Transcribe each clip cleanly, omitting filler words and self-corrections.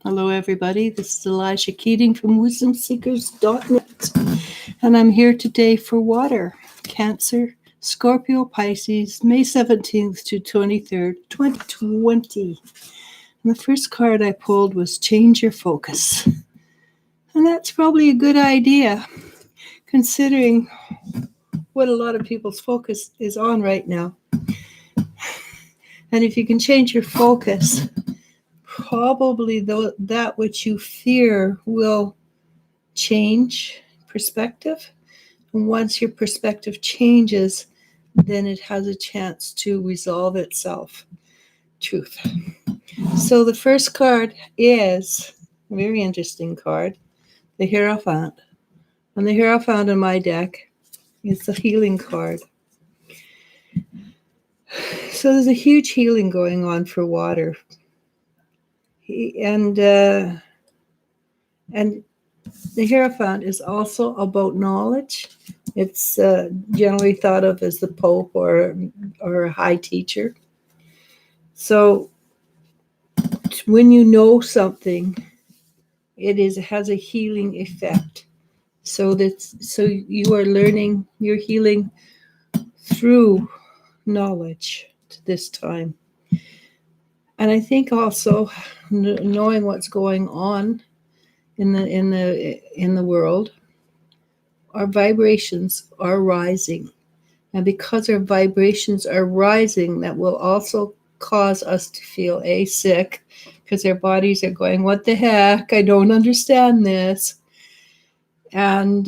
Hello, everybody. This is Eliz-sha from wisdomseekers.net, and I'm here today for water, Cancer, Scorpio, Pisces, May 17th to 23rd, 2020. And the first card I pulled was Change Your Focus. And that's probably a good idea, considering what a lot of people's focus is on right now. And if you can change your focus, probably that which you fear will change perspective. And once your perspective changes, then it has a chance to resolve itself. Truth. So the first card is a very interesting card, the Hierophant. And the Hierophant in my deck is the healing card. So there's a huge healing going on for water. And the Hierophant is also about knowledge. It's generally thought of as the Pope or a high teacher. So when you know something, it has a healing effect. So you are learning, you're healing through knowledge this time. And I think also knowing what's going on in the world, our vibrations are rising. And because our vibrations are rising, that will also cause us to feel sick, because our bodies are going, what the heck? I don't understand this. And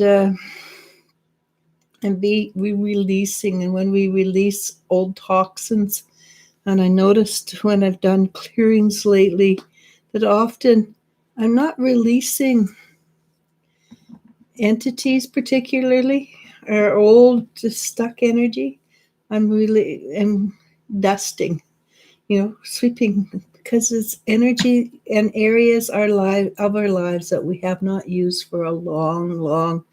we releasing. And when we release old toxins, and I noticed when I've done clearings lately that often I'm not releasing entities particularly, or old stuck energy. I'm dusting, sweeping, because it's energy and areas of our lives that we have not used for a long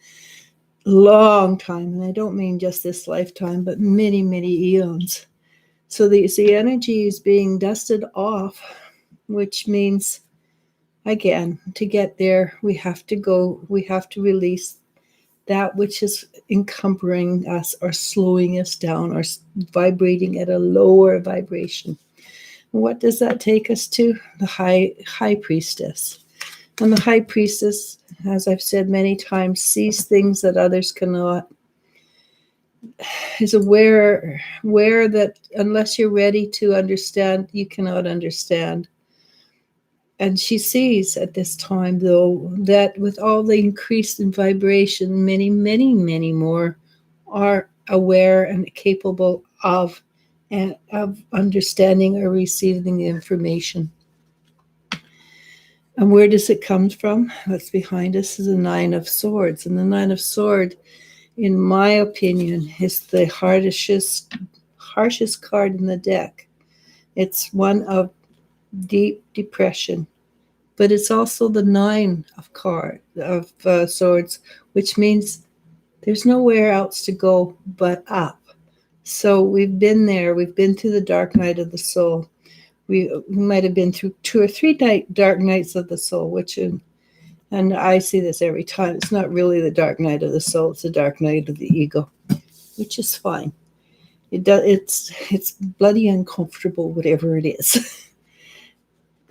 time. And I don't mean just this lifetime, but many eons. So the energy is being dusted off, which means, again, to get there, we have to release that which is encumbering us or slowing us down or vibrating at a lower vibration. What does that take us to? The high priestess. And the high priestess, as I've said many times, sees things that others cannot, is aware that unless you're ready to understand, you cannot understand. And she sees at this time, though, that with all the increase in vibration, many more are aware and capable of understanding or receiving the information. And where does it come from? What's behind us is the Nine of Swords. And the Nine of Swords, in my opinion, is the harshest card in the deck. It's one of deep depression. But it's also the Nine of Swords, which means there's nowhere else to go but up. So we've been there. We've been through the dark night of the soul. We might have been through 2 or 3 dark nights of the soul, and I see this every time. It's not really the dark night of the soul. It's the dark night of the ego, which is fine. It's bloody uncomfortable, whatever it is.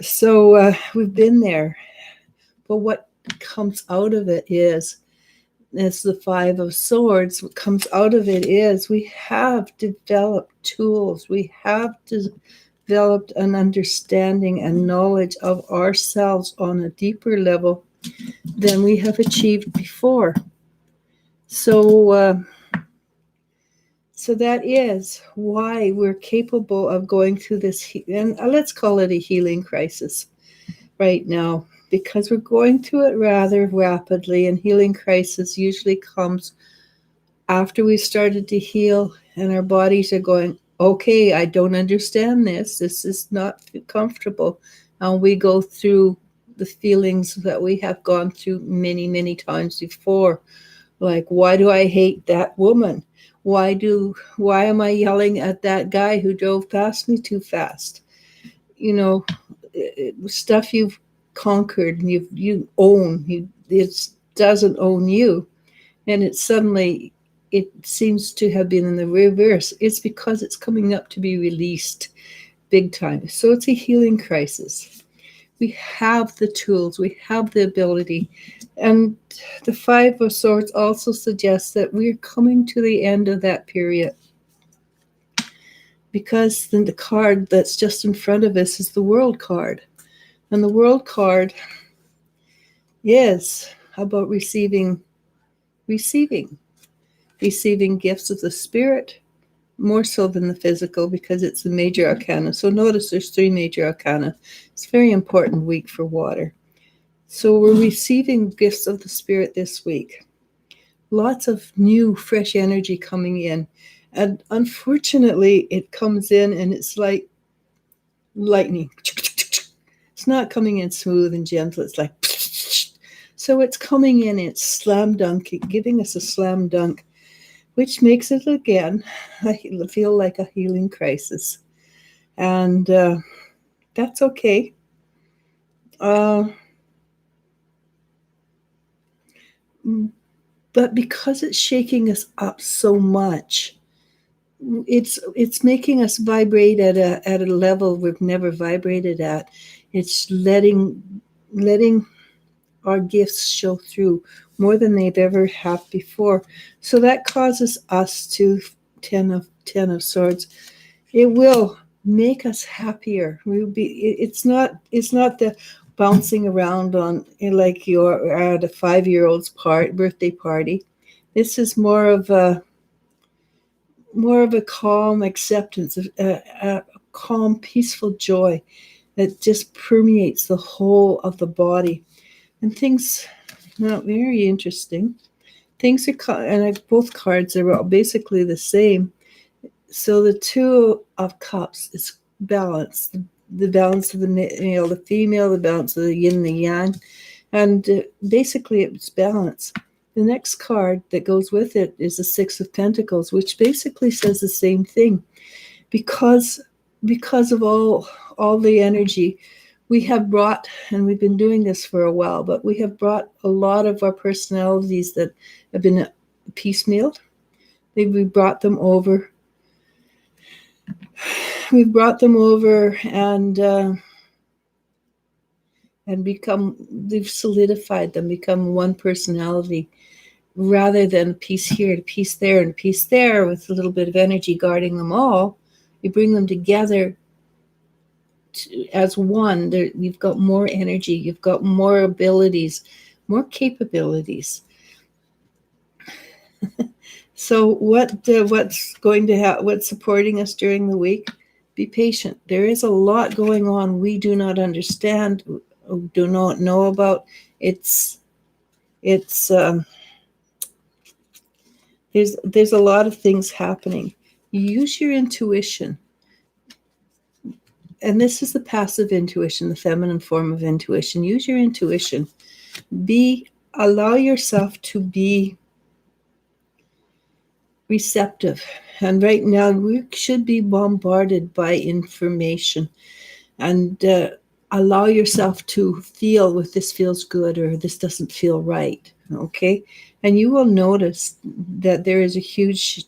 So we've been there. But what comes out of it is the Five of Swords. What comes out of it is we have developed tools. We have developed an understanding and knowledge of ourselves on a deeper level than we have achieved before. So that is why we're capable of going through this, and let's call it a healing crisis right now, because we're going through it rather rapidly, and healing crisis usually comes after we've started to heal and our bodies are going, okay, I don't understand this. This is not comfortable. And we go through the feelings that we have gone through many times before. Like, why do I hate that woman? Why am I yelling at that guy who drove past me too fast? Stuff you've conquered, and it doesn't own you, and it suddenly, it seems to have been in the reverse. It's because it's coming up to be released big time. So it's a healing crisis. We have the tools, we have the ability. And the Five of Swords also suggests that we're coming to the end of that period, because then the card that's just in front of us is the World card. And the World card is about receiving gifts of the spirit, more so than the physical, because it's a major arcana. So notice there's 3 major arcana. It's a very important week for water. So we're receiving gifts of the spirit this week. Lots of new, fresh energy coming in. And unfortunately, it comes in and it's like lightning. It's not coming in smooth and gentle. It's like, so it's coming in, it's slam dunk, giving us a slam dunk, which makes it again, I feel like a healing crisis. And that's okay. But because it's shaking us up so much, it's making us vibrate at a level we've never vibrated at. It's letting our gifts show through more than they've ever have before. So that causes us to 10 of Swords. It will make us happier. It's not the bouncing around on like you're at a 5-year-old's birthday party. This is more of a calm acceptance, a calm, peaceful joy that just permeates the whole of the body. And things, not very interesting. Things are, and both cards are basically the same. So the 2 of Cups is balance, the balance of the male, the female, the balance of the yin and the yang, and basically it's balance. The next card that goes with it is the Six of Pentacles, which basically says the same thing. Because of all the energy we have brought, and we've been doing this for a while, but we have brought a lot of our personalities that have been piecemealed. We've brought them over. We've brought them over and they've solidified them, become one personality, rather than a piece here, a piece there, and a piece there with a little bit of energy guarding them all. You bring them together as one. You've got more energy, you've got more abilities, more capabilities. So what's going to happen? What's supporting us during the week? Be patient. There is a lot going on we do not understand, do not know about. There's a lot of things happening. Use your intuition. And this is the passive intuition, the feminine form of intuition. Use your intuition. Allow yourself to be receptive. And right now we should be bombarded by information, and allow yourself to feel if this feels good or this doesn't feel right. Okay. And you will notice that there is a huge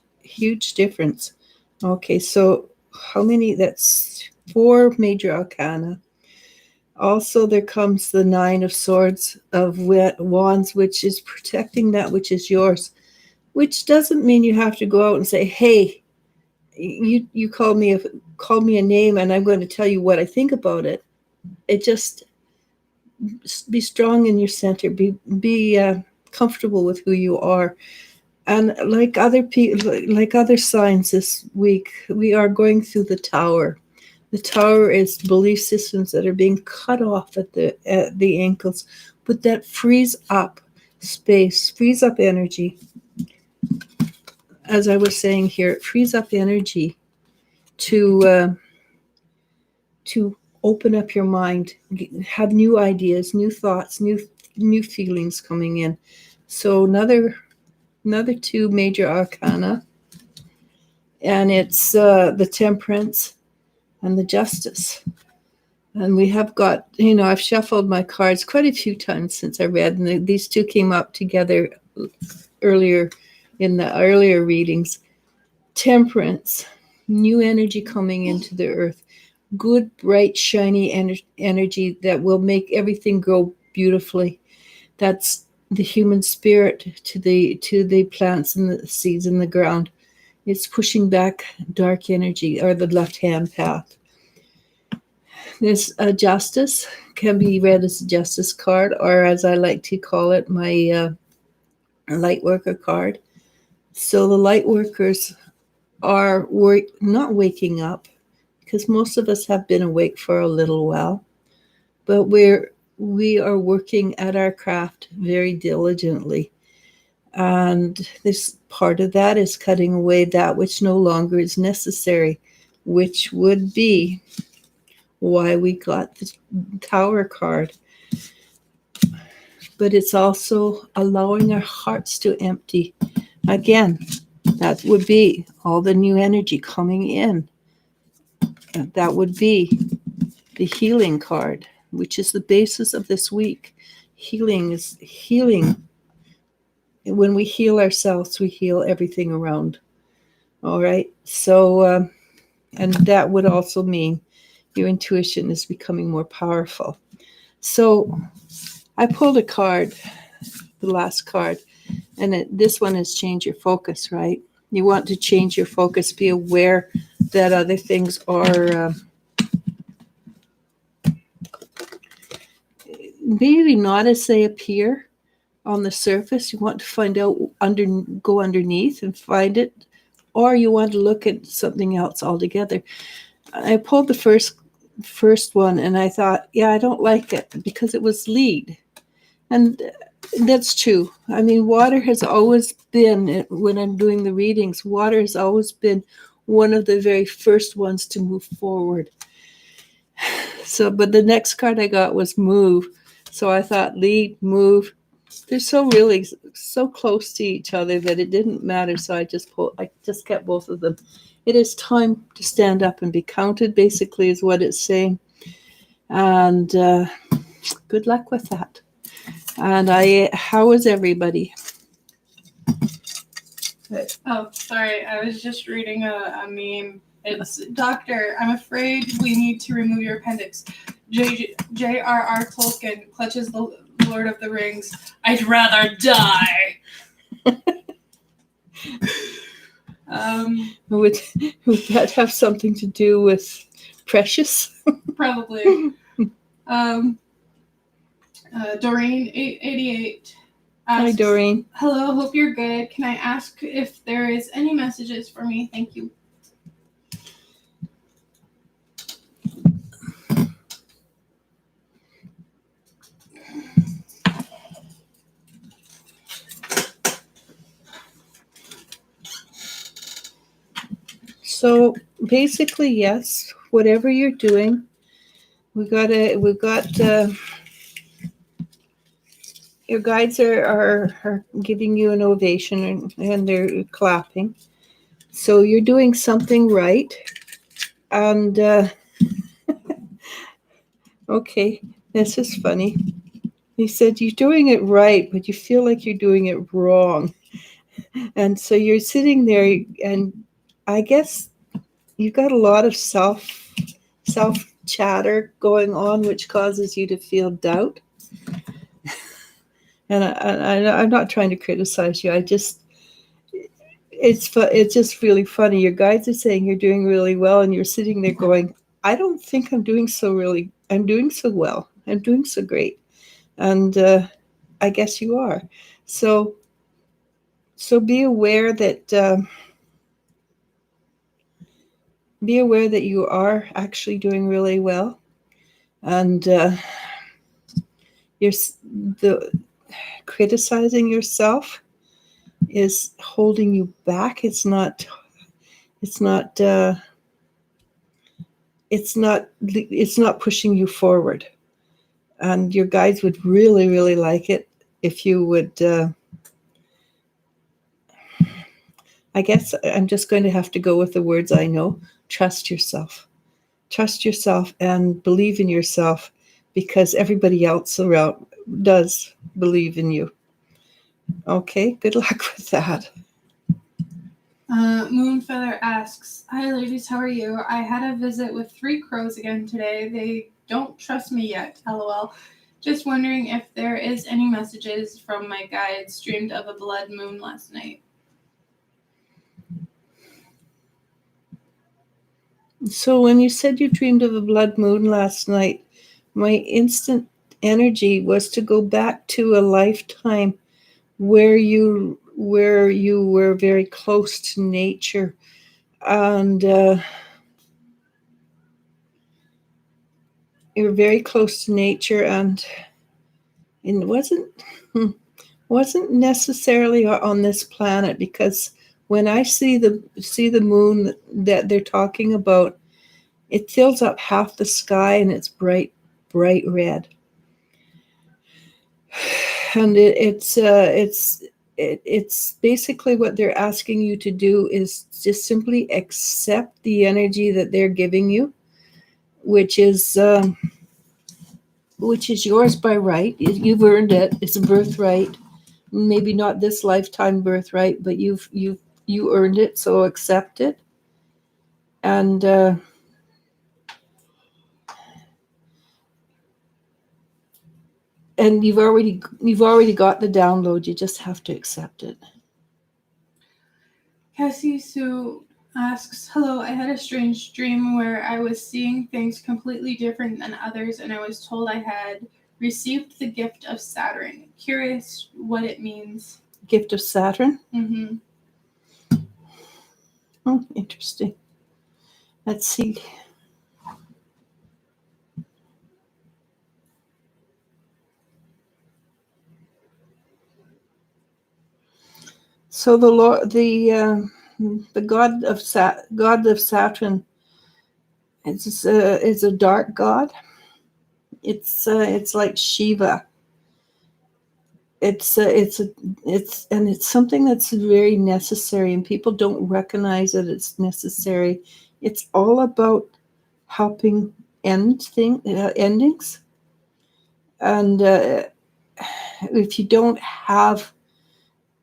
difference. Okay. So how many? That's 4 major arcana. Also, there comes the 9 of Swords, of Wands, which is protecting that which is yours. Which doesn't mean you have to go out and say, hey, you call me a name and I'm going to tell you what I think about it. It just, be strong in your center, be comfortable with who you are. And like other people, like other signs this week, we are going through the Tower. The Tower is belief systems that are being cut off at the ankles, but that frees up space, frees up energy. As I was saying here, it frees up energy to open up your mind, have new ideas, new thoughts, new feelings coming in. So another 2 major arcana, and it's the Temperance and the Justice. And we have got, I've shuffled my cards quite a few times since I read, and these two came up together earlier in the earlier readings. Temperance, new energy coming into the earth, good, bright, shiny energy that will make everything grow beautifully. That's the human spirit to the plants and the seeds in the ground. It's pushing back dark energy, or the left-hand path. There's a justice, can be read as a justice card, or as I like to call it, my light worker card. So the light workers are not waking up, because most of us have been awake for a little while, but we are working at our craft very diligently. And this part of that is cutting away that which no longer is necessary, which would be why we got the Tower card. But it's also allowing our hearts to empty. Again, that would be all the new energy coming in. That would be the healing card, which is the basis of this week. Healing is healing. When we heal ourselves, we heal everything around. All right. So, and that would also mean your intuition is becoming more powerful. So I pulled a card, the last card, and this one is change your focus, right? You want to change your focus, be aware that other things are maybe not as they appear on the surface. You want to find out, go underneath and find it, or you want to look at something else altogether. I pulled the first one, and I thought, yeah, I don't like it because it was lead. And that's true. I mean, water has always been, when I'm doing the readings, water has always been one of the very first ones to move forward. So, but the next card I got was move. So I thought lead, move. They're so close to each other that it didn't matter. So I just kept both of them. It is time to stand up and be counted, basically, is what it's saying. And good luck with that. And how is everybody? Oh, sorry. I was just reading a meme. It's, Doctor, I'm afraid we need to remove your appendix. J.R.R. Tolkien clutches the Lord of the Rings. I'd rather die. Would that have something to do with Precious? Probably. Doreen 888 asks, hi, Doreen. Hello, hope you're good. Can I ask if there is any messages for me? Thank you. So basically, yes, whatever you're doing, we've got your guides are giving you an ovation, and they're clapping. So you're doing something right. And okay, this is funny. He said you're doing it right, but you feel like you're doing it wrong. And so you're sitting there, and I guess you've got a lot of self chatter going on, which causes you to feel doubt. And I'm not trying to criticize you. It's just really funny. Your guides are saying you're doing really well, and you're sitting there going, I don't think I'm doing so well. I'm doing so great. And I guess you are. So be aware that you are actually doing really well, and the criticizing yourself is holding you back. It's not pushing you forward. And your guides would really, really like it if you would. I guess I'm just going to have to go with the words I know. Trust yourself. Trust yourself and believe in yourself, because everybody else around does believe in you. Okay, good luck with that. Moonfeather asks, "Hi ladies, how are you? I had a visit with 3 crows again today. They don't trust me yet, lol. Just wondering if there is any messages from my guides. Dreamed of a blood moon last night." So when you said you dreamed of a blood moon last night, my instant energy was to go back to a lifetime where you were very close to nature, and you were very close to nature, and it wasn't necessarily on this planet, because when I see the moon that they're talking about, it fills up half the sky and it's bright red, and it's basically what they're asking you to do is just simply accept the energy that they're giving you, which is yours by right. You've earned it. It's a birthright. Maybe not this lifetime birthright, but you earned it. So accept it, and you've already got the download. You just have to accept it. Cassie Sue asks, "Hello, I had a strange dream where I was seeing things completely different than others, and I was told I had received the gift of Saturn. Curious what it means." Gift of Saturn? Mm-hmm. Oh, interesting. Let's see. So the god of Saturn is a dark god. It's like Shiva. It's something that's very necessary, and people don't recognize that it's necessary. It's all about helping endings, and if you don't have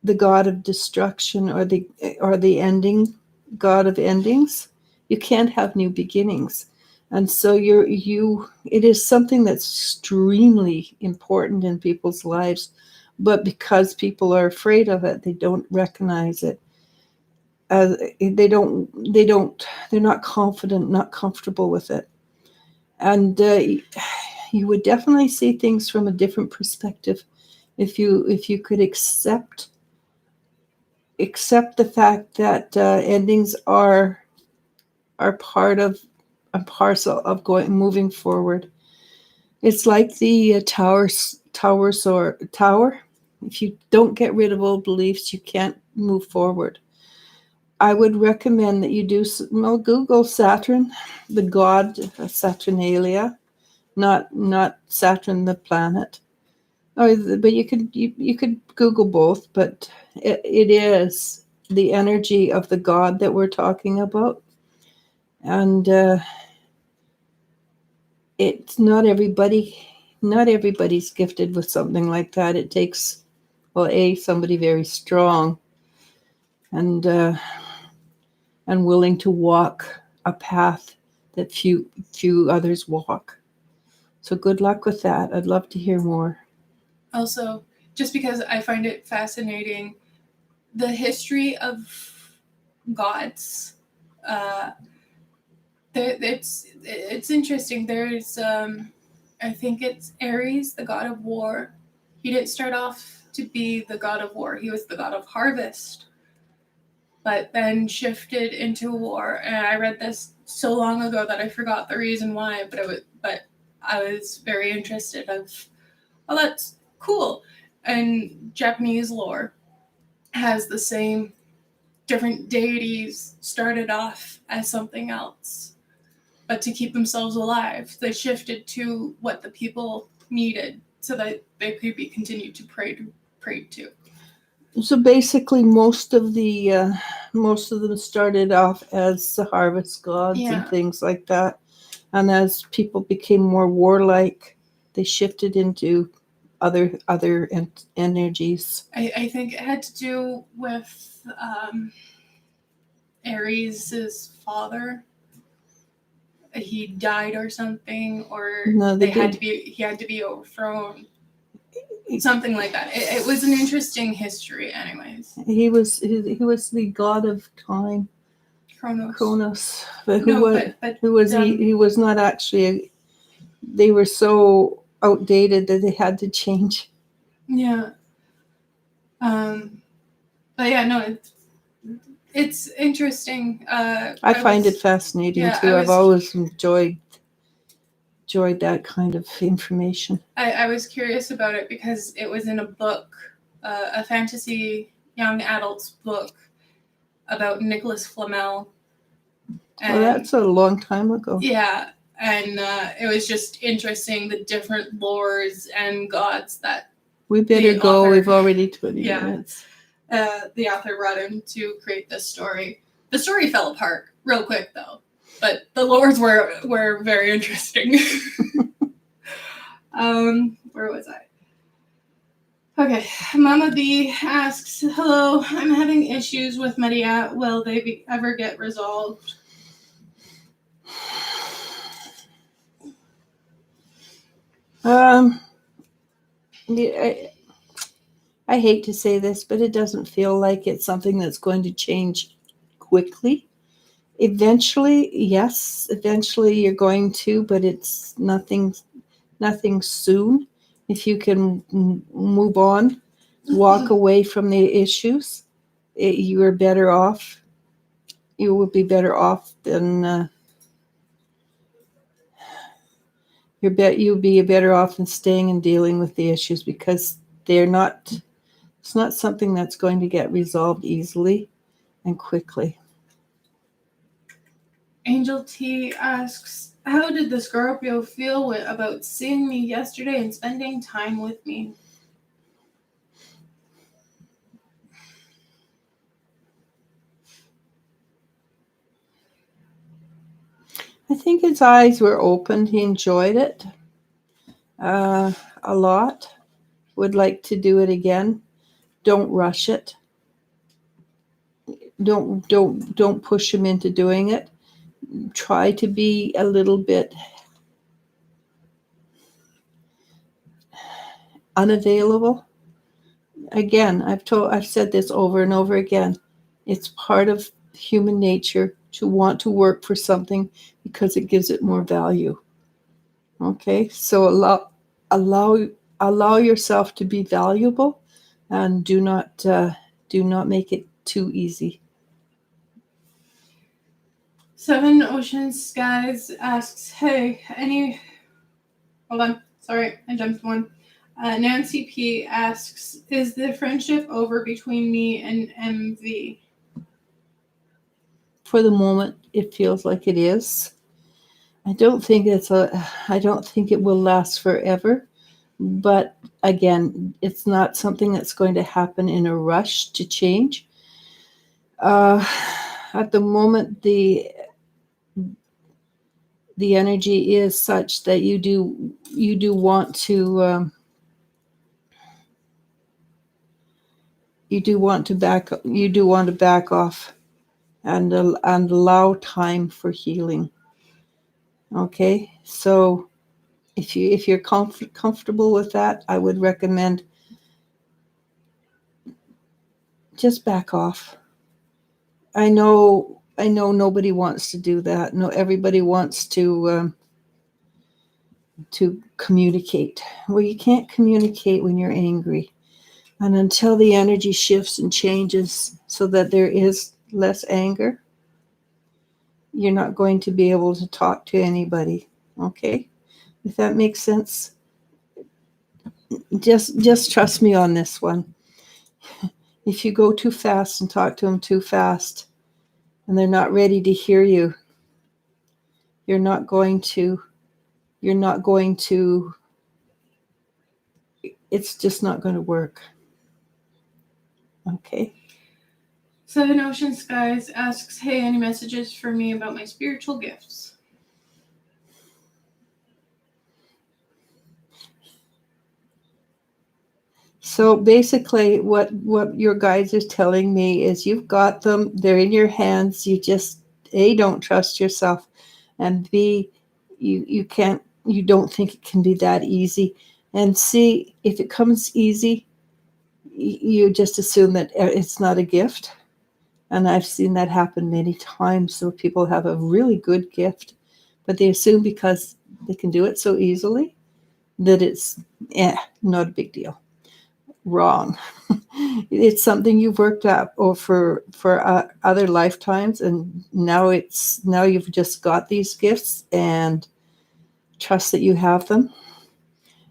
the god of destruction or the ending god of endings, you can't have new beginnings. And so it is something that's extremely important in people's lives, but because people are afraid of it, they don't recognize it. They're not confident, not comfortable with it. And you would definitely see things from a different perspective if you could accept the fact that endings are part of a parcel of moving forward. It's like the tower. If you don't get rid of old beliefs, you can't move forward. I would recommend that you do Google Saturn, the god Saturnalia, not Saturn the planet. But you could Google both, but it is the energy of the God that we're talking about, and it's not everybody's gifted with something like that. It takes, well, somebody very strong and willing to walk a path that few others walk. So good luck with that. I'd love to hear more. Also, just because I find it fascinating, the history of gods, it's interesting. There's, I think it's Ares, the god of war. He didn't start off to be the god of war. He was the god of harvest, but then shifted into war. And I read this so long ago that I forgot the reason why, but I was very interested of, oh, that's cool. And Japanese lore has the same. Different deities started off as something else, but to keep themselves alive, they shifted to what the people needed so that they could be continued to pray to. So basically, most of them started off as the harvest gods and things like that, And as people became more warlike, they shifted into other energies. I think it had to do with Aries' father. He died or something, or No, he had to be overthrown. Something like that. It was an interesting history, anyways. He was the god of time, Kronos. But who was he? He was not actually. They were so outdated that they had to change. Yeah. But yeah, no, it's interesting. I find it fascinating too. I've always enjoyed that kind of information. I was curious about it because it was in a book, a fantasy young adults book about Nicholas Flamel. And, that's a long time ago. Yeah, and it was just interesting, the different lores and gods that we better go. Author, we've already 20 minutes. The author brought in to create this story. The story fell apart real quick though, but the lores were very interesting. Where was I? Okay, Mama B asks, hello, I'm having issues with Maria. Will they ever get resolved? I hate to say this, but it doesn't feel like it's something that's going to change quickly. Eventually, yes, eventually you're going to, but it's nothing soon. If you can move on, walk away from the issues, you are better off. You will be better off than you'll be better off than staying and dealing with the issues, because it's not something that's going to get resolved easily and quickly. Angel T asks, how did the Scorpio feel about seeing me yesterday and spending time with me? I think his eyes were open. He enjoyed it a lot. Would like to do it again. Don't rush it. Don't push him into doing it. Try to be a little bit unavailable. Again, I've said this over and over again. It's part of human nature to want to work for something because it gives it more value. Okay, so allow yourself to be valuable, and do not make it too easy. Seven Oceans Skies asks, hey, hold on, sorry, I jumped one. Nancy P asks, is the friendship over between me and MV? For the moment, it feels like it is. I don't think it will last forever. But again, it's not something that's going to happen in a rush to change. At the moment, the energy is such that you do want to back off and allow time for healing. Okay, so if you're comfortable with that, I would recommend just back off. I know nobody wants to do that. No, everybody wants to communicate. Well, you can't communicate when you're angry. And until the energy shifts and changes so that there is less anger, you're not going to be able to talk to anybody. Okay? If that makes sense. Just trust me on this one. If you go too fast and talk to them too fast and they're not ready to hear you, you're not going to, it's just not going to work. Okay. Seven Ocean Skies asks, hey, any messages for me about my spiritual gifts? So basically what your guides are telling me is you've got them, they're in your hands. You just A, don't trust yourself, and B, you don't think it can be that easy, and C, if it comes easy, you just assume that it's not a gift. And I've seen that happen many times. So people have a really good gift, but they assume because they can do it so easily that it's not a big deal. Wrong. It's something you've worked up for other lifetimes, and now you've just got these gifts, and trust that you have them,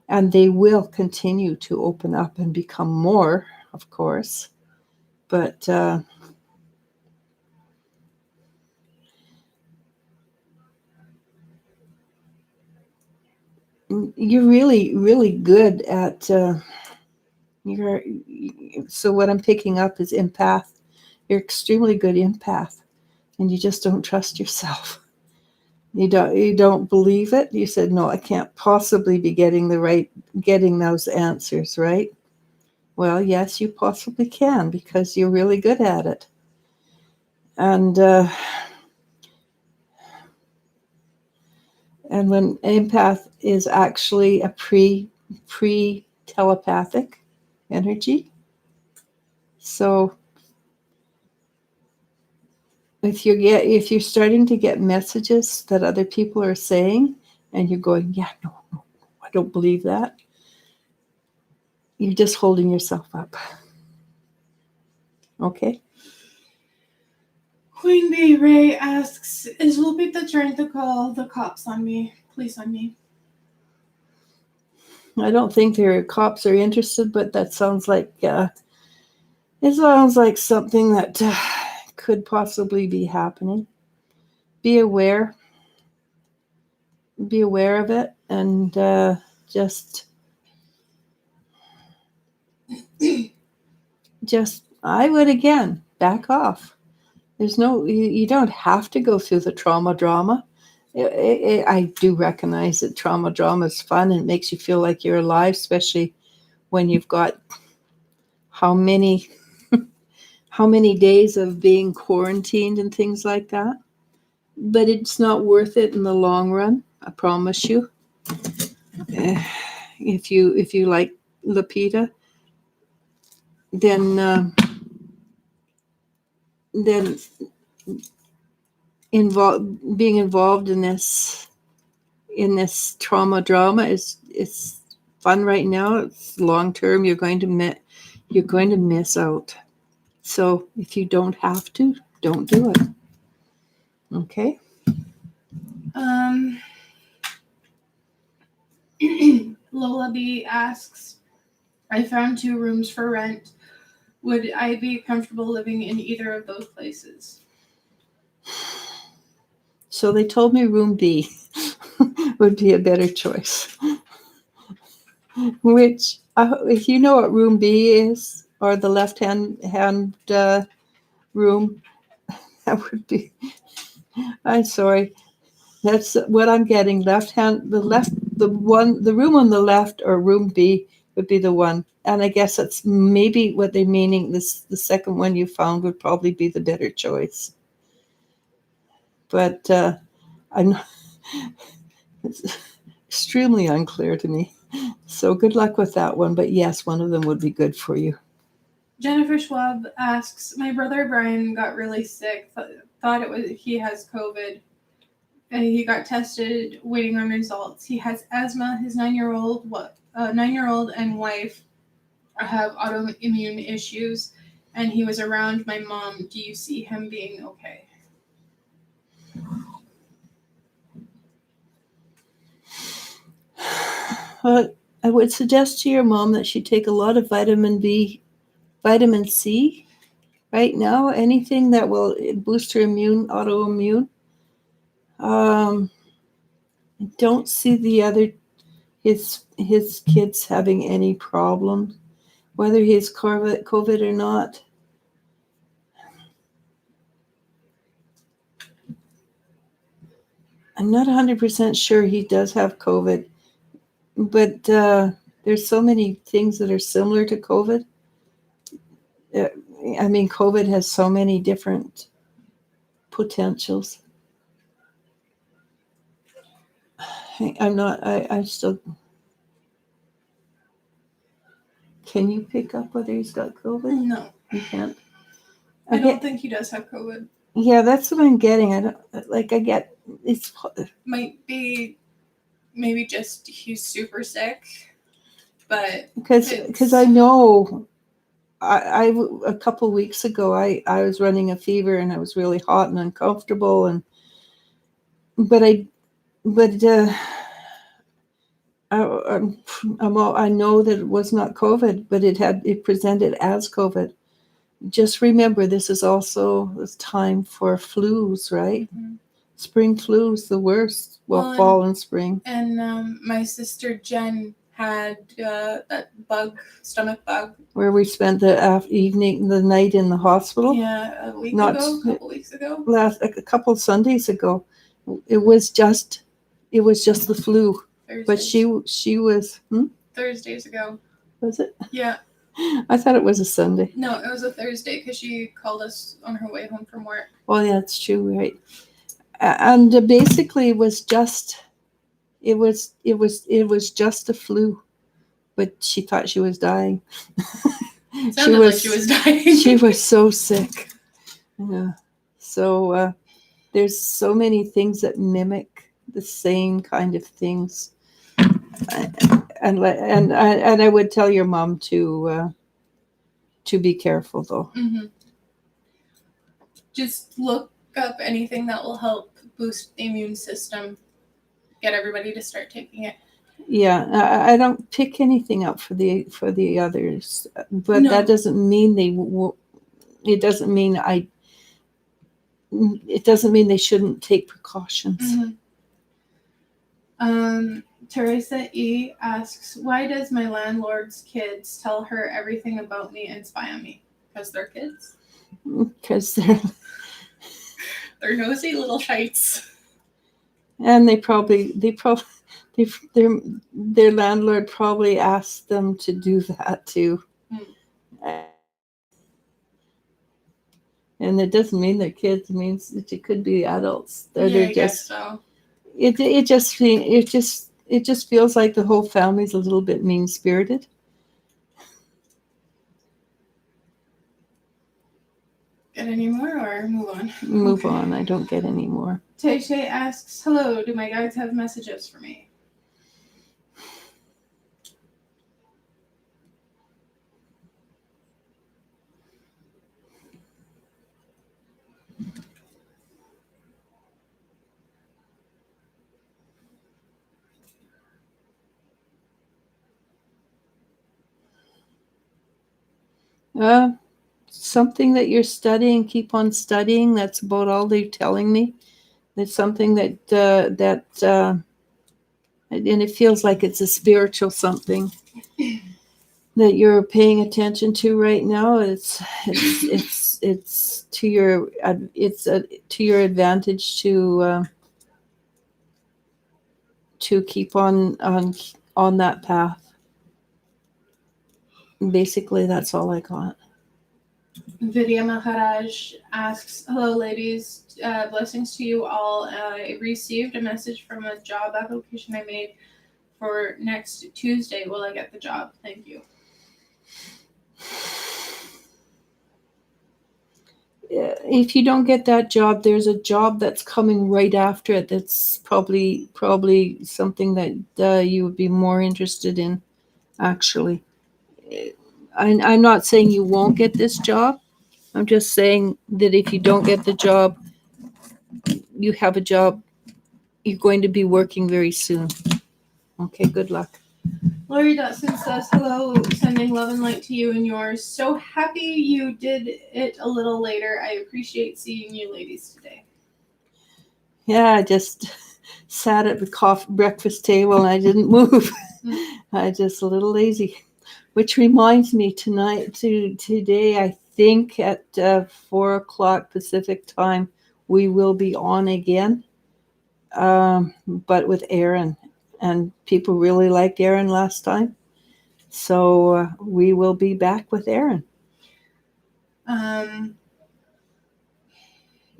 and they will continue to open up and become more, of course. But you're really, really good at you're so what I'm picking up is empath. You're extremely good empath, and you just don't trust yourself. You don't believe it. You said, no, I can't possibly be getting those answers, right? Well, yes, you possibly can, because you're really good at it. And when empath is actually a pre telepathic energy. So if you're starting to get messages that other people are saying, and you're going, yeah, no, I don't believe that, you're just holding yourself up. Okay. Queen Bee Ray asks, is Lupita trying to call the cops on me? Please on me. I don't think their cops are interested, but that sounds like it sounds like something that could possibly be happening. Be aware of it, and just I would again back off. There's no, you don't have to go through the trauma drama. I do recognize that trauma drama is fun and makes you feel like you're alive, especially when you've got how many days of being quarantined and things like that. But it's not worth it in the long run, I promise you. If you like Lupita, then being involved in this trauma drama is fun right now. It's long term. You're going to miss out. So if you don't have to, don't do it. Okay. Lola B asks, I found 2 rooms for rent. Would I be comfortable living in either of those places? So they told me room B would be a better choice. Which, if you know what room B is, or the left-hand room, that would be. I'm sorry. That's what I'm getting. The room on the left, or room B, would be the one. And I guess that's maybe what they're meaning. The second one you found would probably be the better choice. But it's extremely unclear to me. So good luck with that one. But yes, one of them would be good for you. Jennifer Schwab asks, my brother Brian got really sick. Thought he has COVID. He got tested, waiting on results. He has asthma. His 9-year-old and wife have autoimmune issues, and he was around my mom. Do you see him being okay? I would suggest to your mom that she take a lot of vitamin C right now. Anything that will boost her autoimmune. I don't see his kids having any problems, whether he has COVID or not. I'm not 100% sure he does have COVID, but there's so many things that are similar to COVID. I mean, COVID has so many different potentials. I still, can you pick up whether he's got COVID? No. You can't? I don't think he does have COVID. Yeah, that's what I'm getting. It's might be maybe just he's super sick, but because I know I a couple weeks ago I was running a fever and I was really hot and uncomfortable I know that it was not COVID, but it presented as COVID. Just remember, this is also this time for flus, right? Mm-hmm. Spring flu's the worst. Well, fall and spring. And my sister Jen had that stomach bug. Where we spent the night in the hospital. Yeah, a couple weeks ago. A couple of Sundays ago. It was just the flu. Thursdays. But she was Thursdays ago. Was it? Yeah. I thought it was a Sunday. No, it was a Thursday because she called us on her way home from work. Well, yeah, that's true, right? And basically, it was just a flu, but she thought she was dying. She was dying. She was so sick. Yeah. So there's so many things that mimic the same kind of things. And I would tell your mom to be careful, though. Mm-hmm. Just look up anything that will help boost the immune system. Get everybody to start taking it. Yeah, I don't pick anything up for the others, but no. That doesn't mean It doesn't mean they shouldn't take precautions. Mm-hmm. Teresa E. asks, why does my landlord's kids tell her everything about me and spy on me? Because they're kids? Because they're nosy little shites. And their landlord probably asked them to do that too. And it doesn't mean they're kids. It means that it could be adults. I guess so. It just feels like the whole family's a little bit mean-spirited. Get any more or move on? Move on. I don't get any more. Tay Shay asks, hello, do my guides have messages for me? Something that you're studying, keep on studying. That's about all they're telling me. It's something that and it feels like it's a spiritual something that you're paying attention to right now. It's to your advantage to keep on that path. Basically, that's all I got. Vidya Maharaj asks, hello ladies, blessings to you all. I received a message from a job application I made for next Tuesday. Will I get the job? Thank you. If you don't get that job, there's a job that's coming right after it that's probably something that you would be more interested in, actually. I'm not saying you won't get this job. I'm just saying that if you don't get the job, you have a job. You're going to be working very soon. Okay, good luck. Lori Dutson says, hello, sending love and light to you and yours. So happy you did it a little later. I appreciate seeing you ladies today. Yeah, I just sat at the breakfast table and I didn't move. I just a little lazy. Which reminds me, today, I think at 4:00 Pacific time, we will be on again, but with Aaron. And people really liked Aaron last time. So we will be back with Aaron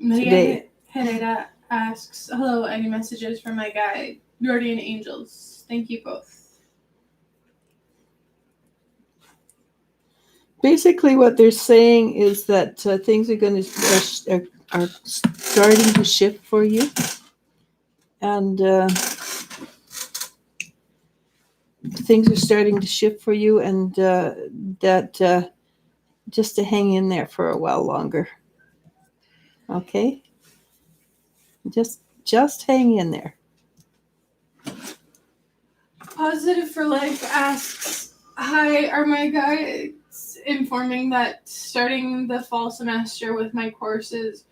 Maria today. Herrera asks, hello, any messages from my guide, guardian angels? Thank you both. Basically, what they're saying is that things are going to are starting to shift for you, and things are starting to shift for you, and that just to hang in there for a while longer. Okay, just hang in there. Positive for Life asks, hi, are my guides informing that starting the fall semester with my courses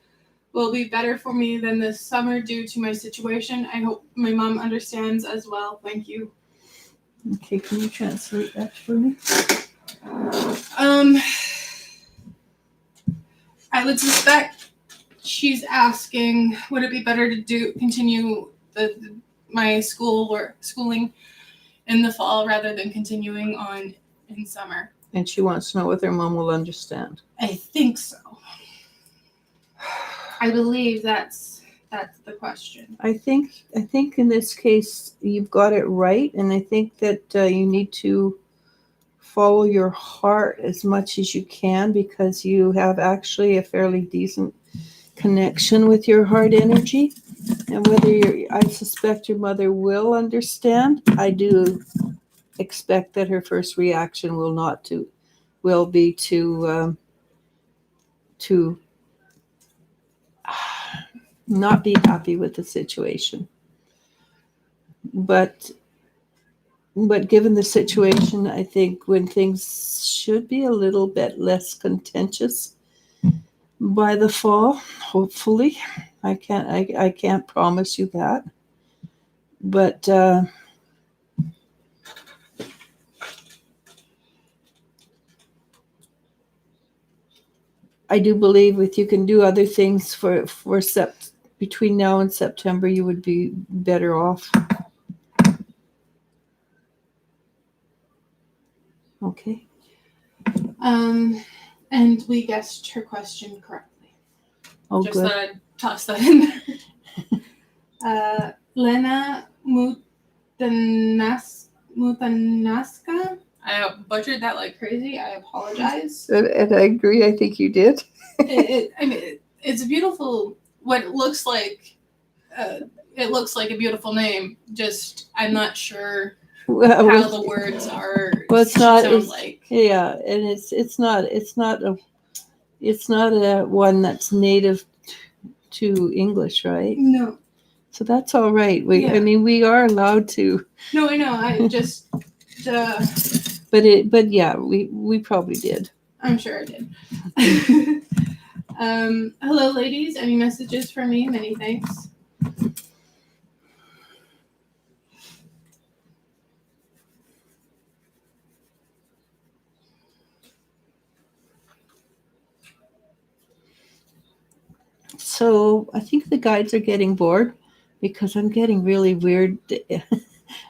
will be better for me than this summer due to my situation? I hope my mom understands as well. Thank you. Okay, can you translate that for me? I would suspect she's asking, would it be better to continue my schooling in the fall rather than continuing on in summer? And she wants to know whether mom will understand. I think so. I believe that's the question. I think in this case you've got it right, and I think that you need to follow your heart as much as you can, because you have actually a fairly decent connection with your heart energy. And I suspect your mother will understand. I do expect that her first reaction will be to not be happy with the situation. But given the situation, I think when things should be a little bit less contentious by the fall, hopefully. I can't promise you that. But I do believe if you can do other things for between now and September, you would be better off. Okay. And we guessed her question correctly. Oh, just good. Thought I'd toss that in there. Lena Mutanaska. I butchered that like crazy. I apologize. And I agree. I think you did. It's a beautiful. What it looks like. It looks like a beautiful name. Just I'm not sure how the words are. Well, it's not. Sound like. Yeah, and it's not a one that's native to English, right? No. So that's all right. I mean, we are allowed to. No, I know. I just. But yeah, we probably did. I'm sure I did. Hello, ladies. Any messages for me? Many thanks. So I think the guides are getting bored because I'm getting really weird.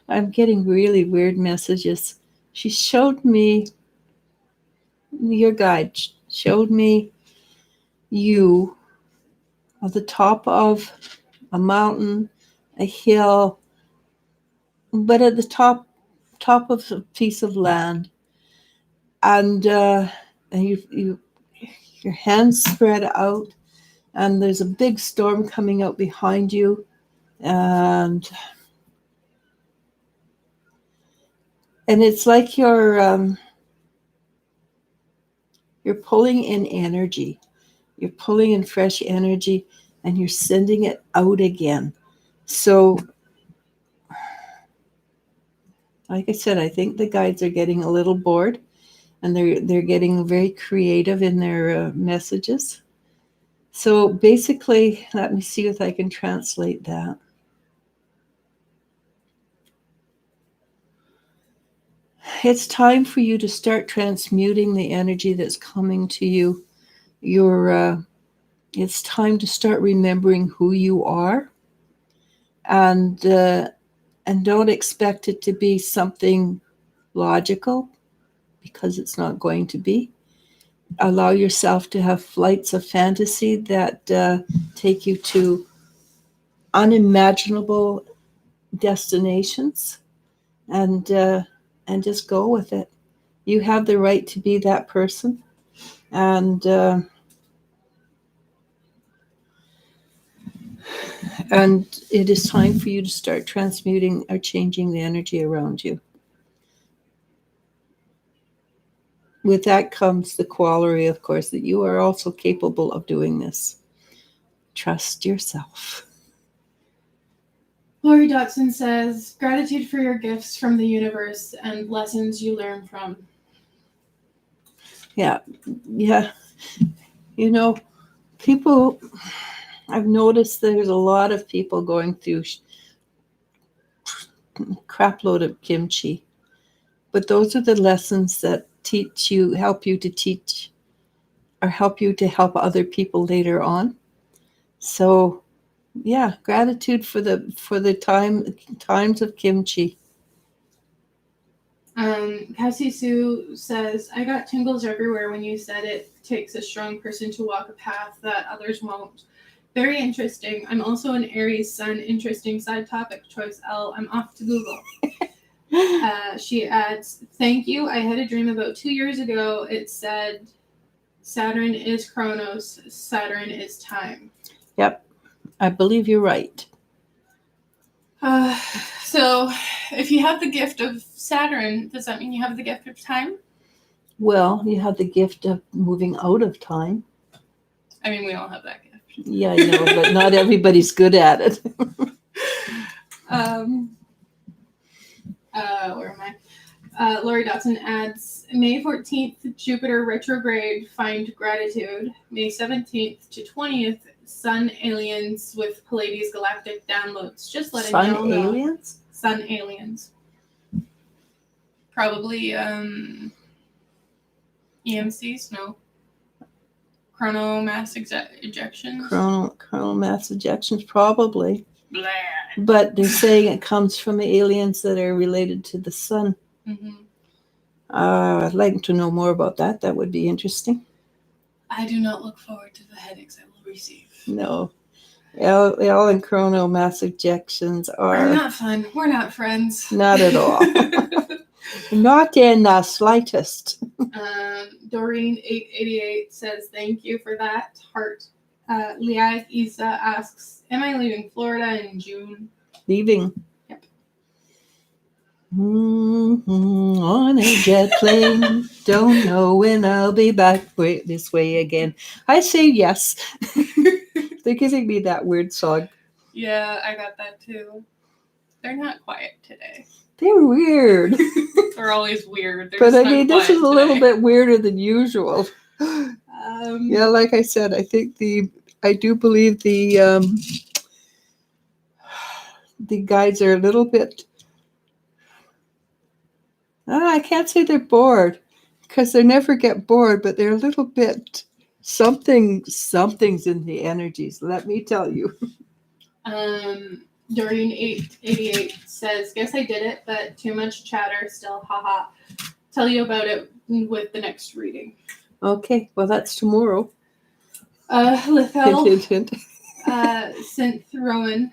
I'm getting really weird messages. She showed me, your guide showed me you at the top of a mountain, a hill, but at the top of a piece of land, and you your hands spread out, and there's a big storm coming out behind you, and it's like you're pulling in energy. You're pulling in fresh energy, and you're sending it out again. So, like I said, I think the guides are getting a little bored, and they're getting very creative in their messages. So basically, let me see if I can translate that. It's time for you to start transmuting the energy that's coming to you. It's time to start remembering who you are, and don't expect it to be something logical. because it's not going to be. Allow yourself to have flights of fantasy that take you to unimaginable destinations, and just go with it. You have the right to be that person, and it is time for you to start transmuting or changing the energy around you. With that comes the quality, of course, that you are also capable of doing this. Trust yourself. Lori Dotson says, gratitude for your gifts from the universe and lessons you learn from. Yeah. You know, people, I've noticed there's a lot of people going through crap load of kimchi. But those are the lessons that help you to teach, or help you to help other people later on. So, yeah, gratitude for the times of kimchi. Cassie Sue says, I got tingles everywhere when you said it takes a strong person to walk a path that others won't. Very interesting. I'm also an Aries sun. Interesting side topic. Choice L. I'm off to Google. She adds, thank you. I had a dream about 2 years ago. It said Saturn is Chronos, Saturn is time. Yep, I believe you're right. So if you have the gift of Saturn, does that mean you have the gift of time? Well, you have the gift of moving out of time. I mean, we all have that gift. Yeah, I know, but not everybody's good at it. Where am I? Lori Dotson adds, May 14th, Jupiter retrograde, find gratitude. May 17th to 20th, Sun aliens with Pleiades galactic downloads. Just letting y'all know. Sun aliens? Sun aliens. Probably EMCs? No. Chrono mass ejections? Chrono mass ejections, probably. Blah. But they're saying it comes from the aliens that are related to the sun. Mm-hmm. I'd like to know more about that. That would be interesting. I do not look forward to the headaches I will receive. No. L and chrono mass ejections are... We're not fun. We're not friends. Not at all. Not in the slightest. Doreen888 says, thank you for that. Heart. Liag Isa asks, am I leaving Florida in June? Leaving. Yep. On a jet plane. Don't know when I'll be back this way again. I say yes. They're giving me that weird song. Yeah, I got that too. They're not quiet today. They're weird. They're always weird. But I mean, this is a little bit weirder than usual. Yeah, like I said, I do believe the guides are a little bit, I can't say they're bored, because they never get bored, but they're a little bit, something's in the energies, let me tell you. Doreen888 says, guess I did it, but too much chatter still, haha. Tell you about it with the next reading. Okay, well, that's tomorrow. Lithel, hint, hint. Synth Rowan.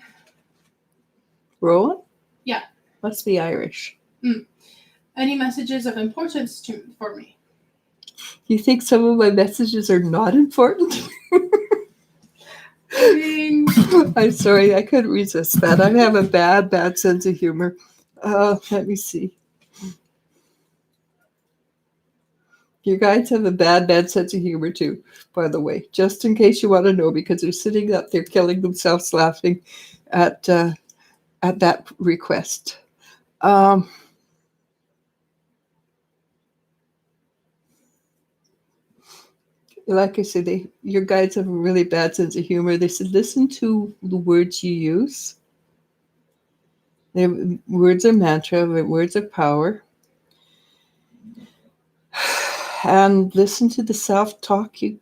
Rowan? Yeah. Must be Irish. Any messages of importance for me? You think some of my messages are not important? I mean... I'm sorry, I couldn't resist that. I have a bad sense of humor. Let me see. Your guides have a bad sense of humor too, by the way, just in case you want to know, because they're sitting up there killing themselves laughing at that request. Like I said, your guides have a really bad sense of humor. They said, listen to the words you use. Their words are mantra, words of power. And listen to the self-talk you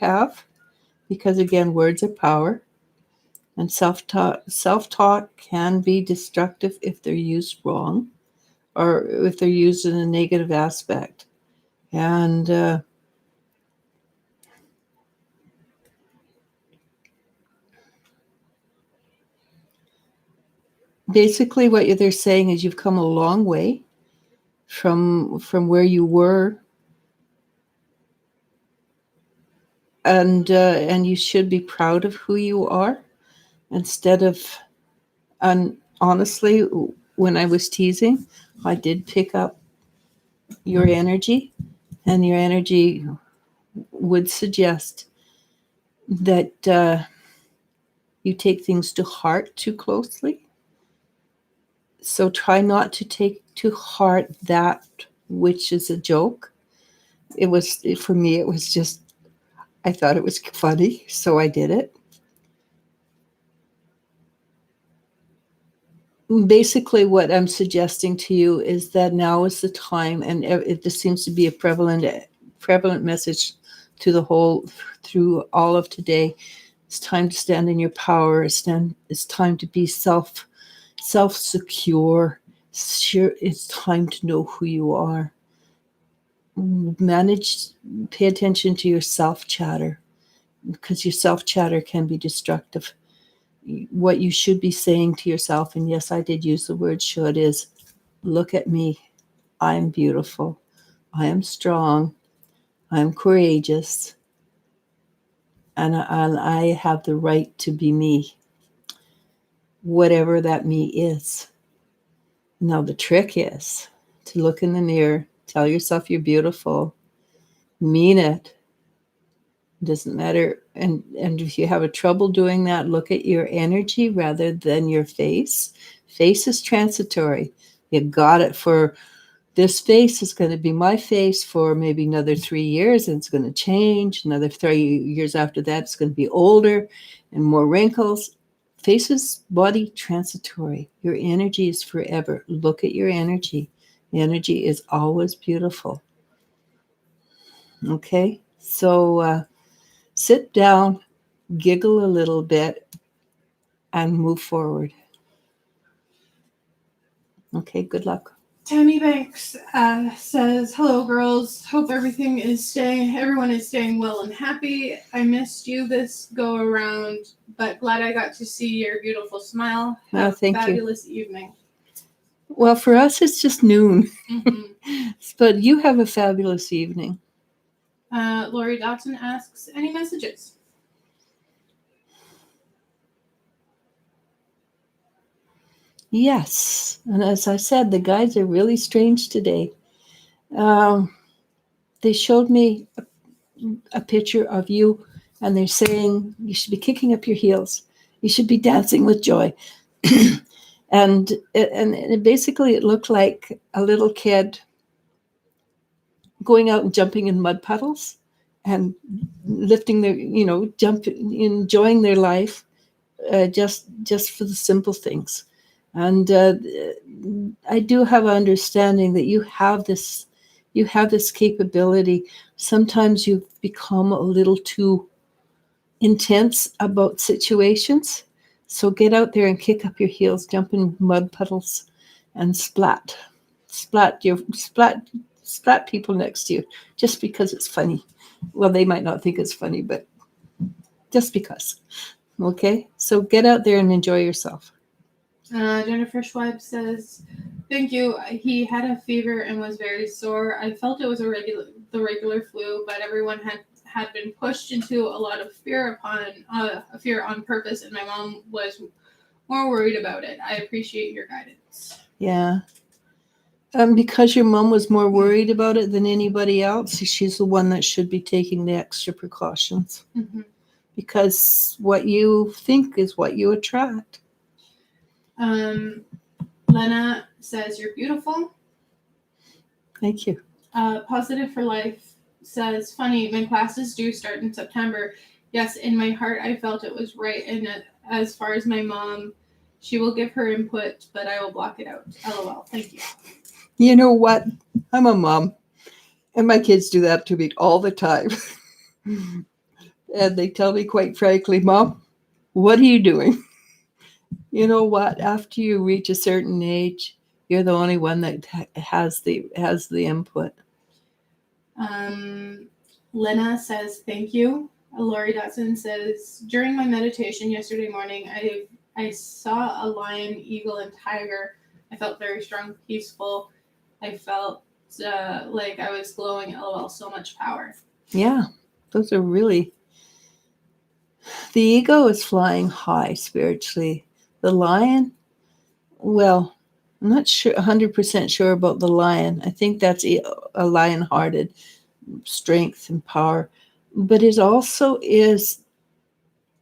have, because again, words are power, and self-talk can be destructive if they're used wrong. or if they're used in a negative aspect. And basically what they're saying is you've come a long way from where you were, and you should be proud of who you are instead of. And honestly, when I was teasing, I did pick up your energy, and your energy would suggest that you take things to heart too closely. So try not to take to heart that which is a joke. For me, it was just, I thought it was funny, so I did it. Basically, what I'm suggesting to you is that now is the time, and this seems to be a prevalent message to the whole, through all of today. It's time to stand in your power. It's time to be self-secure. Sure, it's time to know who you are. Pay attention to your self-chatter, because your self-chatter can be destructive. What you should be saying to yourself, and yes, I did use the word should, is look at me. I'm beautiful. I am strong. I am courageous. And I have the right to be me, whatever that me is. Now, the trick is to look in the mirror, tell yourself you're beautiful, mean it. It doesn't matter. And if you have a trouble doing that, look at your energy rather than your face. Face is transitory. You got it for this face is going to be my face for maybe another 3 years, and it's going to change. Another 3 years after that, it's going to be older and more wrinkles. Faces, body, transitory. Your energy is forever. Look at your energy. The energy is always beautiful. Okay? So sit down, giggle a little bit, and move forward. Okay, good luck. Tammy Banks says, "Hello, girls. Hope everyone is staying well and happy. I missed you this go around, but glad I got to see your beautiful smile. Have Thank you. Fabulous evening." Well, for us, it's just noon, Mm-hmm. but you have a fabulous evening. Lori Dotson asks, "Any messages?" Yes, and as I said, the guides are really strange today. They showed me a picture of you, and they're saying you should be kicking up your heels. You should be dancing with joy. and basically, it looked like a little kid going out and jumping in mud puddles and lifting their, enjoying their life, just for the simple things. And I do have an understanding that you have this capability. Sometimes you've become a little too intense about situations. So get out there and kick up your heels, jump in mud puddles, and splat people next to you, just because it's funny. Well, they might not think it's funny, but just because. Okay, so get out there and enjoy yourself. Jennifer Schweib says, "Thank you. He had a fever and was very sore. I felt it was the regular flu, but everyone had been pushed into a lot of fear on purpose, and my mom was more worried about it. I appreciate your guidance." Yeah. Because your mom was more worried about it than anybody else, she's the one that should be taking the extra precautions. Mm-hmm. Because what you think is what you attract. Lena says, "You're beautiful." Thank you. Positive for Life says, "Funny, my classes do start in September. Yes, in my heart, I felt it was right. And as far as my mom, she will give her input, but I will block it out. LOL. Thank you." You know what? I'm a mom, and my kids do that to me all the time. And they tell me quite frankly, "Mom, what are you doing?" You know what? After you reach a certain age, You're the only one that has the input. Lena says, thank you. Lori Dotson says, during my meditation yesterday morning, I saw a lion, eagle, and tiger. I felt very strong, peaceful. I felt like I was glowing. LOL, so much power. Yeah, those are really... The ego is flying high spiritually. The lion, well, I'm not sure, 100% sure about the lion. I think that's a lion-hearted strength and power. But it also is,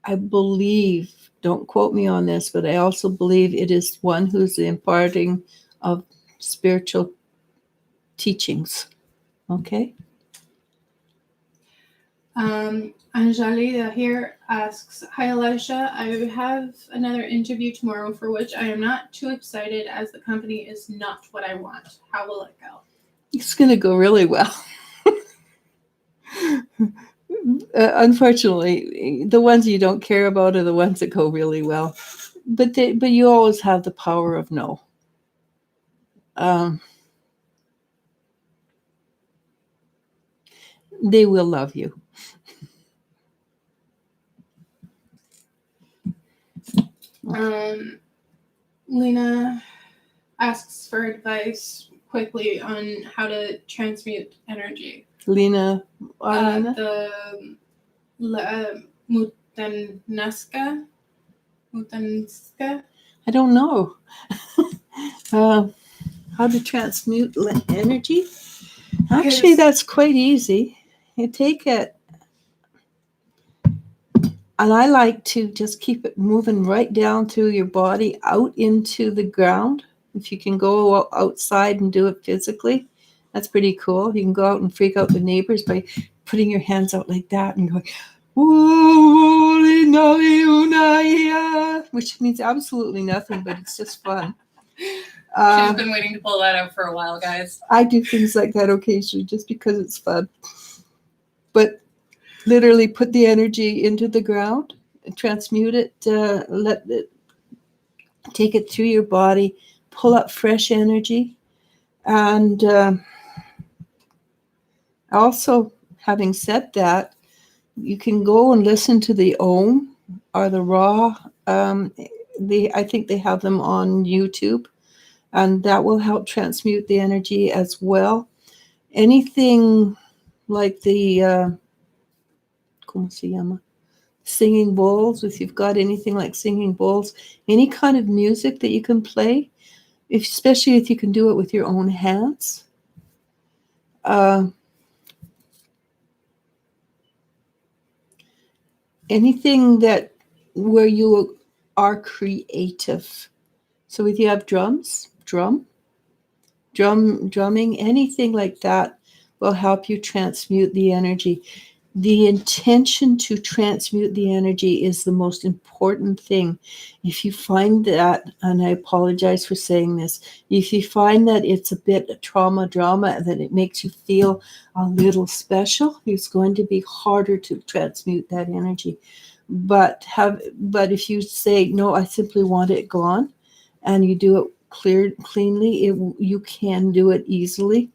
I believe, don't quote me on this, but I also believe it is one who's the imparting of spiritual teachings. Okay? Anjalita here asks, hi Eliz-sha, I have another interview tomorrow for which I am not too excited as the company is not what I want. How will it go? It's going to go really well. Unfortunately, the ones you don't care about are the ones that go really well. But you always have the power of no. They will love you. Lena asks for advice quickly on how to transmute energy. Lena? The Mutanska? I don't know. How to transmute energy? Actually, that's quite easy. You take it, and I like to just keep it moving right down through your body out into the ground. If you can go outside and do it physically, that's pretty cool. You can go out and freak out the neighbors by putting your hands out like that and going, which means absolutely nothing, but it's just fun. She's been waiting to pull that out for a while, guys. I do things like that occasionally just because it's fun. But literally put the energy into the ground, transmute it, let it take it through your body, pull up fresh energy. And also, having said that, you can go and listen to the Om or the Ra. I think they have them on YouTube, and that will help transmute the energy as well. Anything like the ¿cómo se llama? Singing bowls, if you've got anything like singing bowls, any kind of music that you can play, especially if you can do it with your own hands. Anything that where you are creative. So if you have drumming, anything like that will help you transmute the energy. The intention to transmute the energy is the most important thing. If you find that, and I apologize for saying this, if you find that it's a bit drama, that it makes you feel a little special, it's going to be harder to transmute that energy. But if you say, no, I simply want it gone, and you do it cleanly, you can do it easily.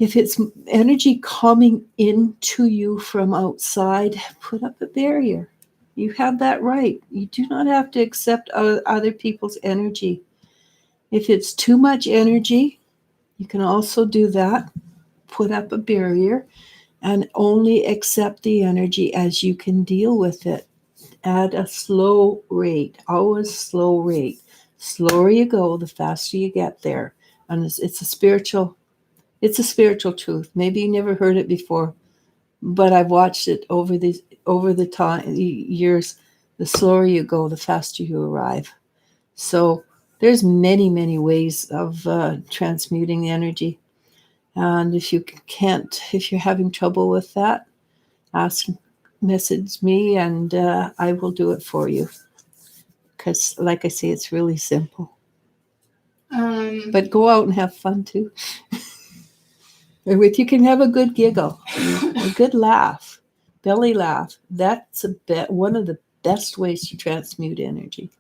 If it's energy coming into you from outside, put up a barrier. You have that right. You do not have to accept other people's energy. If it's too much energy, you can also do that. Put up a barrier and only accept the energy as you can deal with it at a slow rate. Always slow rate. Slower you go, the faster you get there. And it's a spiritual truth. Maybe you never heard it before, but I've watched it over the years. The slower you go, the faster you arrive. So there's many, many ways of transmuting the energy. And if you're having trouble with that, message me and I will do it for you. Because like I say, it's really simple. But go out and have fun too. You can have a good giggle, a good laugh, belly laugh. That's one of the best ways to transmute energy.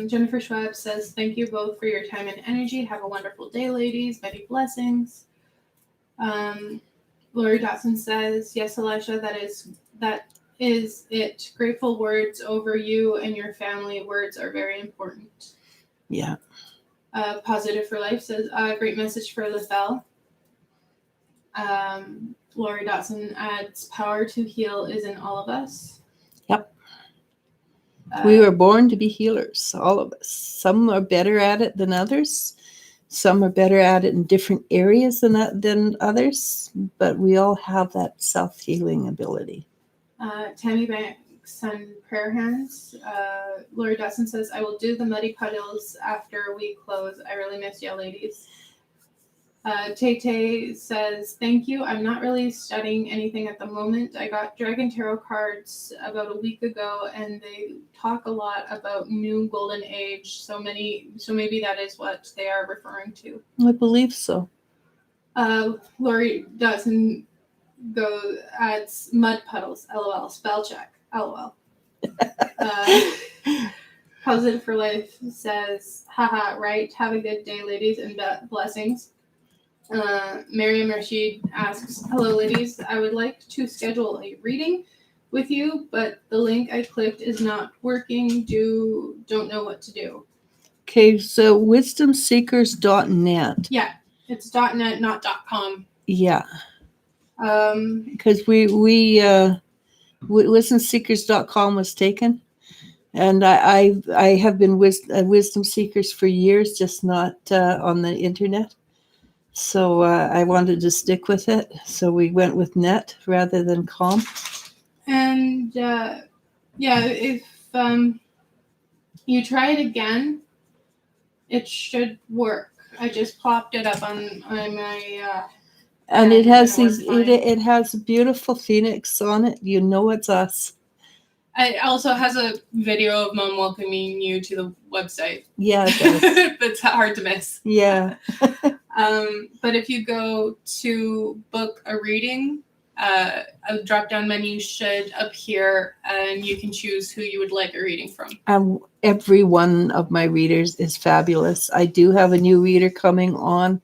Jennifer Schwab says, thank you both for your time and energy. Have a wonderful day, ladies. Many blessings. Lori Dotson says, yes, Eliz-sha, that is it. Grateful words over you and your family. Words are very important. Yeah. Positive for Life says, great message for Lethal. Lori Dotson adds, power to heal is in all of us. Yep. We were born to be healers, all of us. Some are better at it than others. Some are better at it in different areas than others, but we all have that self-healing ability. Tammy Banks and Prayer Hands. Lori Dawson says, I will do the muddy puddles after we close. I really miss you, ladies. Tay says, thank you. I'm not really studying anything at the moment. I got Dragon Tarot cards about a week ago, and they talk a lot about new golden age. So maybe that is what they are referring to. I believe so. Lori Dawson adds mud puddles. LOL. Spell check. LOL. Positive for Life says, haha, right. Have a good day, ladies, and blessings. Miriam Rashid asks, hello, ladies. I would like to schedule a reading with you, but the link I clicked is not working. Don't know what to do. Okay, so wisdomseekers.net. Yeah, it's .net, not .com. Yeah. Because wisdomseekers.com was taken. And I have been wisdom seekers for years, just not on the internet. So I wanted to stick with it. So we went with net rather than com. And if you try it again, it should work. I just popped it up on my. And it has it has a beautiful phoenix on it. You know it's us. It also has a video of Mom welcoming you to the website. Yeah, it does. That's hard to miss. Yeah. But if you go to book a reading, a drop-down menu should appear, and you can choose who you would like a reading from. Every one of my readers is fabulous. I do have a new reader coming on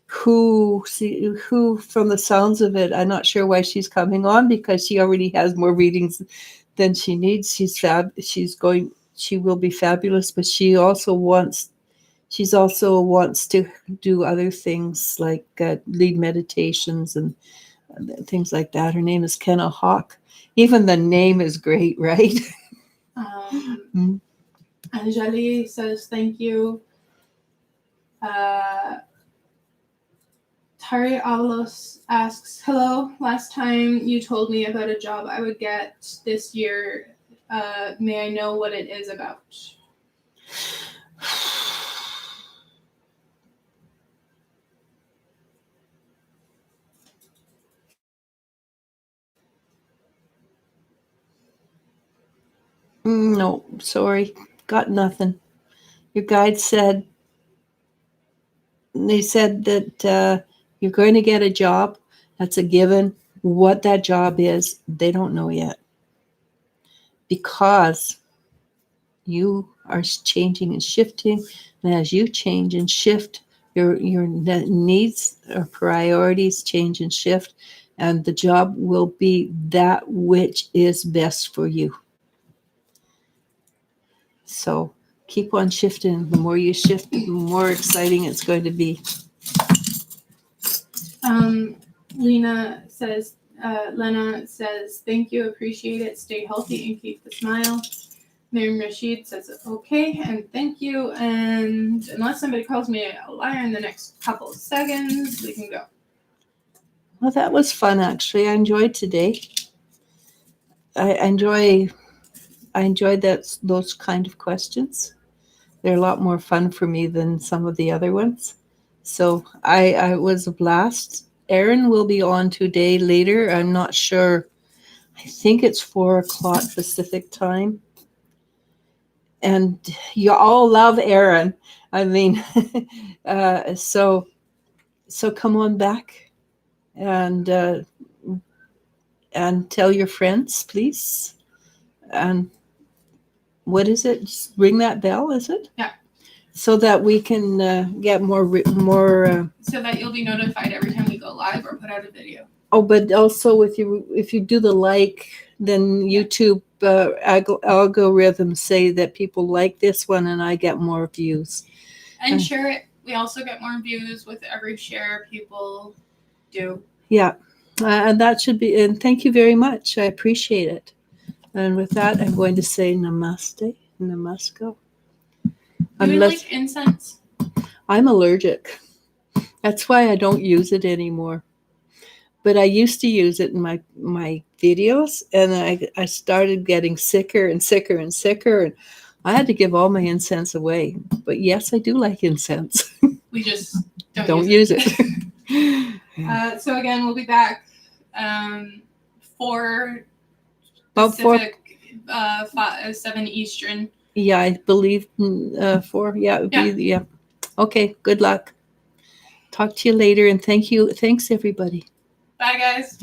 who from the sounds of it, I'm not sure why she's coming on, because she already has more readings than she needs. She will be fabulous, but she also wants to do other things like lead meditations and things like that. Her name is Kenna Hawk. Even the name is great, right? Anjali says thank you. Tari Avalos asks, hello, last time you told me about a job I would get this year. May I know what it is about? No, sorry. Got nothing. Your guide said, they said that you're going to get a job. That's a given. What that job is, they don't know yet. Because you are changing and shifting. And as you change and shift, your needs or priorities change and shift. And the job will be that which is best for you. So keep on shifting. The more you shift, the more exciting it's going to be. Lena says, thank you, appreciate it, stay healthy and keep the smile. Miriam Rashid says, okay, and thank you. And unless somebody calls me a liar in the next couple of seconds, we can go. Well, that was fun, actually. I enjoyed today. I enjoyed those kind of questions. They're a lot more fun for me than some of the other ones. So I was a blast. Erin will be on today later. I'm not sure. I think it's 4:00 Pacific time. And you all love Erin. I mean, so come on back and tell your friends, please. And what is it? Just ring that bell, is it? Yeah. So that we can get more. So that you'll be notified every time we go live or put out a video. Oh, but also if you do the like, then YouTube algorithms say that people like this one, and I get more views. And share it. We also get more views with every share people do. Yeah, and that should be. And thank you very much. I appreciate it. And with that, I'm going to say namaste, namasko. Do you like incense? I'm allergic. That's why I don't use it anymore. But I used to use it in my videos, and I started getting sicker and sicker and sicker, and I had to give all my incense away. But yes, I do like incense. We just don't use it. So again, we'll be back 4 About Pacific, 7 Eastern. Yeah, I believe 4. Yeah, it would be, yeah. Okay, good luck. Talk to you later, and thanks everybody. Bye, guys.